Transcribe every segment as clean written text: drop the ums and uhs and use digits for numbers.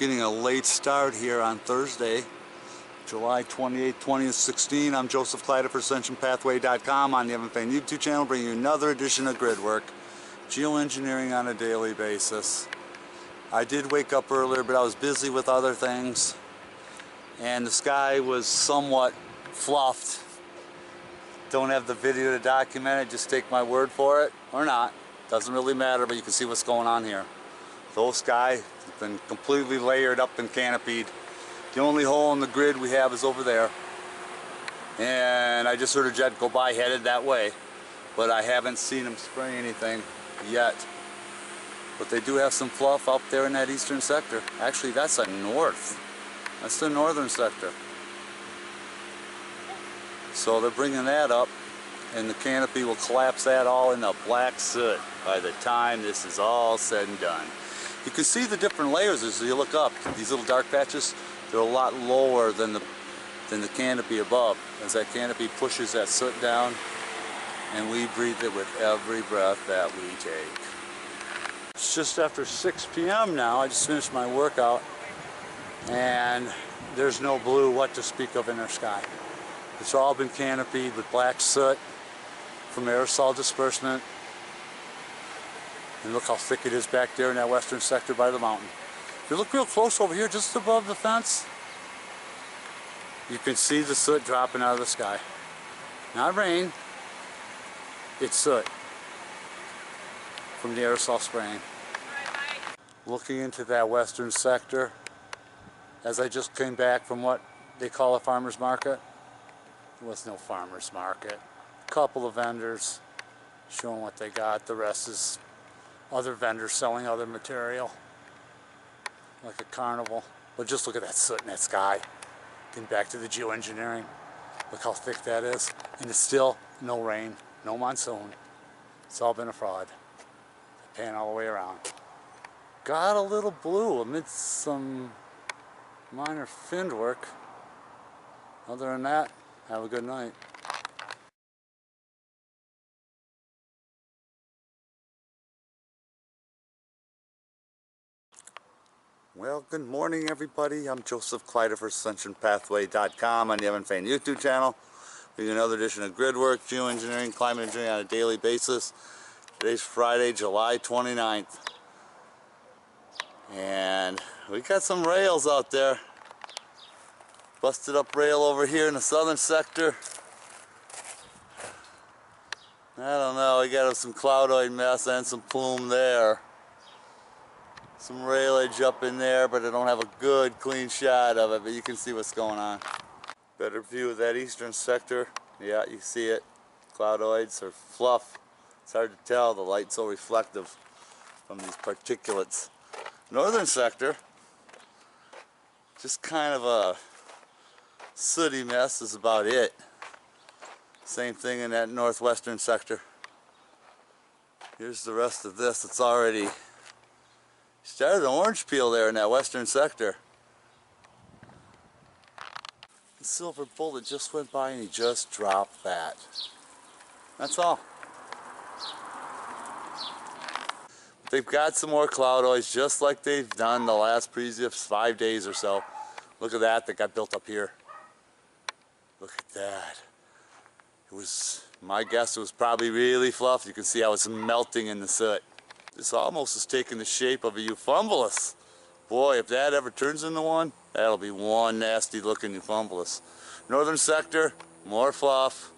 getting a late start here on Thursday, July 28, 2016. I'm Joseph Kleider for AscensionPathway.com on the Evan Payne YouTube channel, bringing you another edition of Grid Work, geoengineering on a daily basis. I did wake up earlier, but I was busy with other things, and the sky was somewhat fluffed. Don't have the video to document it, just take my word for it, or not. Doesn't really matter, but you can see what's going on here. The whole sky has been completely layered up and canopied. The only hole in the grid we have is over there. And I just heard a jet go by headed that way, but I haven't seen him spray anything yet. But they do have some fluff up there in that eastern sector. Actually, that's a north. That's the northern sector. So they're bringing that up, and the canopy will collapse that all into black soot by the time this is all said and done. You can see the different layers as you look up. These little dark patches, they're a lot lower than the canopy above, as that canopy pushes that soot down, and we breathe it with every breath that we take. It's just after 6 p.m. now. I just finished my workout, and there's no blue what to speak of in our sky. It's all been canopied with black soot from aerosol disbursement. And look how thick it is back there in that western sector by the mountain. If you look real close over here, just above the fence, you can see the soot dropping out of the sky. Not rain, it's soot from the aerosol spraying. Looking into that western sector, as I just came back from what they call a farmer's market. There was no farmer's market. A couple of vendors showing what they got. The rest is other vendors selling other material, like a carnival. But just look at that soot in that sky. Getting back to the geoengineering. Look how thick that is. And it's still no rain, no monsoon. It's all been a fraud. Pan all the way around. Got a little blue amidst some minor fin work. Other than that, have a good night. Well, good morning everybody. I'm Joseph Kleider for AscensionPathway.com on the Evan Payne YouTube channel. We're doing another edition of Grid Work, geoengineering, climate engineering on a daily basis. Today's Friday, July 29th. And we got some rails out there. Busted up rail over here in the southern sector. I don't know, we got some cloudoid mess and some plume there. Some railage up in there, but I don't have a good clean shot of it, but you can see what's going on. Better view of that eastern sector. Yeah, you see it. Cloudoids or fluff. It's hard to tell, the light's so reflective from these particulates. Northern sector, just kind of a sooty mess is about it. Same thing in that northwestern sector. Here's the rest of this. It's already started an orange peel there in that western sector. The silver bullet just went by and he just dropped that. That's all. They've got some more cloudoids just like they've done the last previous 5 days or so. Look at that got built up here. Look at that. It was, my guess, it was probably really fluff. You can see how it's melting in the soot. This almost is taking the shape of a euphumbolus. Boy, if that ever turns into one, that'll be one nasty looking euphumbolus. Northern sector, more fluff,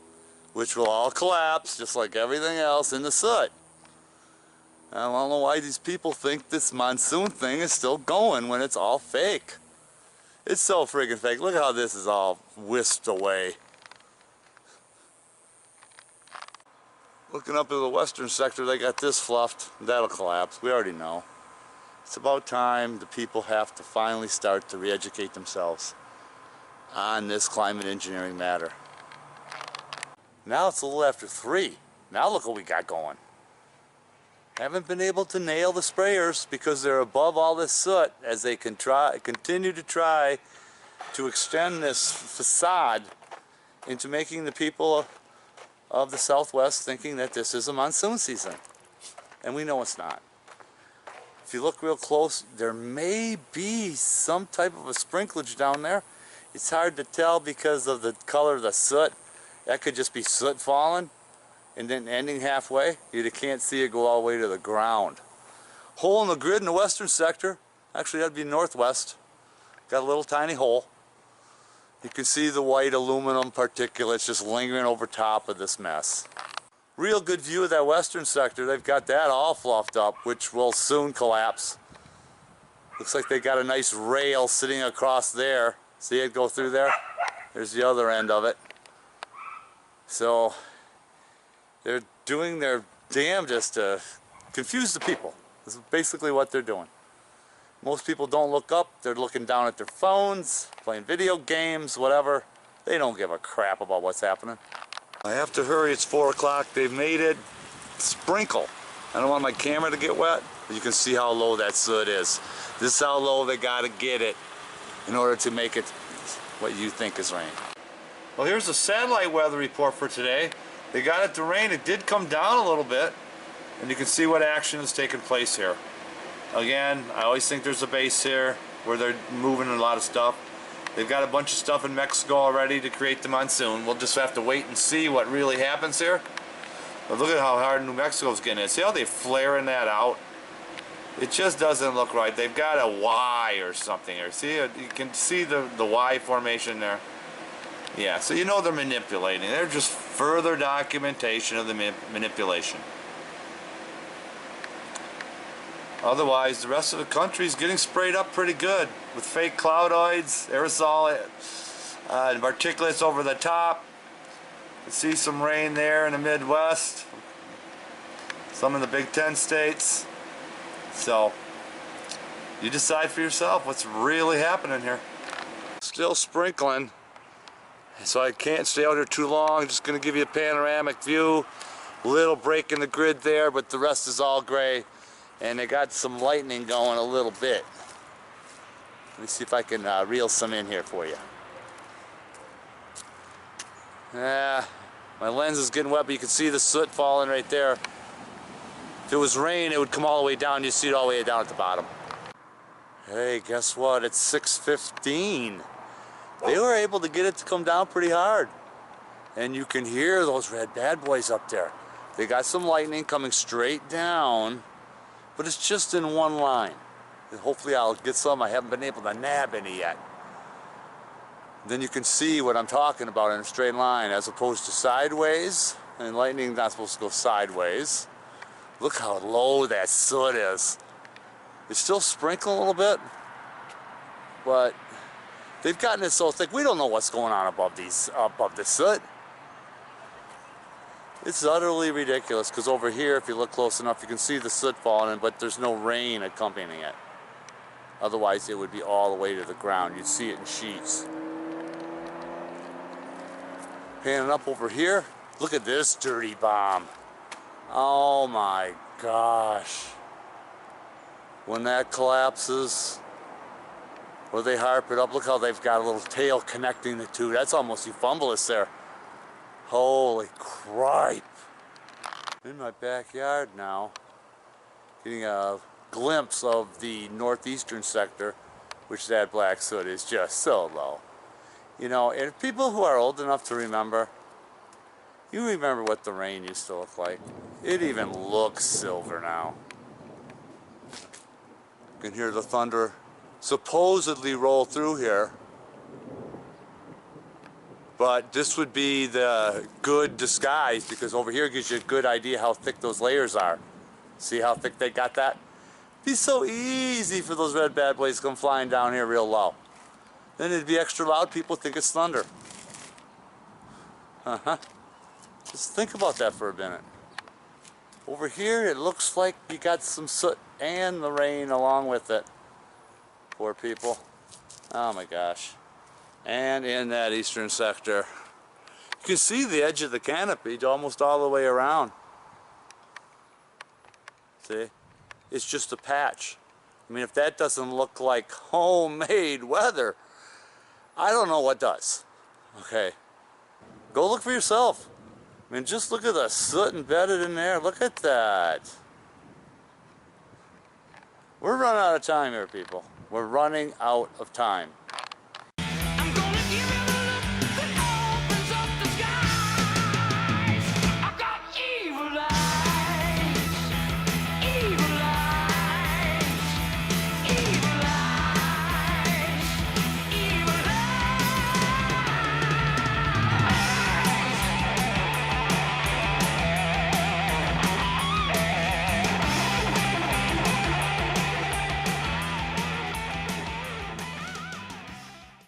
which will all collapse just like everything else in the soot. I don't know why these people think this monsoon thing is still going when it's all fake. It's so friggin' fake. Look how this is all whisked away. Looking up to the western sector, they got this fluffed. That'll collapse. We already know. It's about time the people have to finally start to re-educate themselves on this climate engineering matter. Now it's a little after 3. Now look what we got going. Haven't been able to nail the sprayers because they're above all this soot as they continue to try to extend this facade into making the people of the Southwest thinking that this is a monsoon season. And we know it's not. if you look real close, there may be some type of a sprinklage down there. It's hard to tell because of the color of the soot. That could just be soot falling and then ending halfway. You can't see it go all the way to the ground. Hole in the grid in the western sector. Actually, that'd be northwest. Got a little tiny hole. You can see the white aluminum particulates just lingering over top of this mess. Real good view of that western sector. They've got that all fluffed up, which will soon collapse. Looks like they got a nice rail sitting across there. See it go through there? There's the other end of it. So they're doing their damnedest to confuse the people. This is basically what they're doing. Most people don't look up. They're looking down at their phones, playing video games, whatever. They don't give a crap about what's happening. I have to hurry. It's 4 o'clock. They've made it sprinkle. I don't want my camera to get wet, but you can see how low that soot is. This is how low they got to get it in order to make it what you think is rain. Well, here's the satellite weather report for today. They got it to rain. It did come down a little bit, and you can see what action is taking place here. Again, I always think there's a base here where they're moving a lot of stuff. They've got a bunch of stuff in Mexico already to create the monsoon. We'll just have to wait and see what really happens here. But look at how hard New Mexico's getting it. See how they're flaring that out? It just doesn't look right. They've got a Y or something here. See, you can see the Y formation there. Yeah, so you know they're manipulating. They're just further documentation of the manipulation. Otherwise, the rest of the country is getting sprayed up pretty good with fake cloudoids, aerosol, and particulates over the top. You see some rain there in the Midwest, some in the Big Ten states. So, you decide for yourself what's really happening here. Still sprinkling, so I can't stay out here too long. I'm just going to give you a panoramic view. Little break in the grid there, but the rest is all gray. And they got some lightning going a little bit. Let me see if I can reel some in here for you. My lens is getting wet, but you can see the soot falling right there. If it was rain, it would come all the way down. You'd see it all the way down at the bottom. Hey, guess what? It's 6:15. They were able to get it to come down pretty hard. And you can hear those red bad boys up there. They got some lightning coming straight down. But it's just in one line. And hopefully I'll get some. I haven't been able to nab any yet. Then you can see what I'm talking about in a straight line as opposed to sideways. And lightning's not supposed to go sideways. Look how low that soot is. It's still sprinkling a little bit, but they've gotten it so thick we don't know what's going on above this soot. It's utterly ridiculous because over here, if you look close enough, you can see the soot falling in, but there's no rain accompanying it. Otherwise, it would be all the way to the ground. You'd see it in sheets. Panning up over here, look at this dirty bomb. Oh my gosh. When that collapses, or they harp it up, look how they've got a little tail connecting the two. That's almost euphumbalus there. Holy cripe. I'm in my backyard now, getting a glimpse of the northeastern sector, which that black soot is just so low. You know, and people who are old enough to remember, you remember what the rain used to look like. It even looks silver now. You can hear the thunder supposedly roll through here. But this would be the good disguise because over here gives you a good idea how thick those layers are. See how thick they got that? It'd be so easy for those red bad boys to come flying down here real low. Then it'd be extra loud. People think it's thunder. Just think about that for a minute. Over here it looks like you got some soot and the rain along with it. Poor people. Oh my gosh. And in that eastern sector, you can see the edge of the canopy almost all the way around. See? It's just a patch. I mean, if that doesn't look like homemade weather, I don't know what does. Okay. Go look for yourself. I mean, just look at the soot embedded in there. Look at that. We're running out of time here, people. We're running out of time.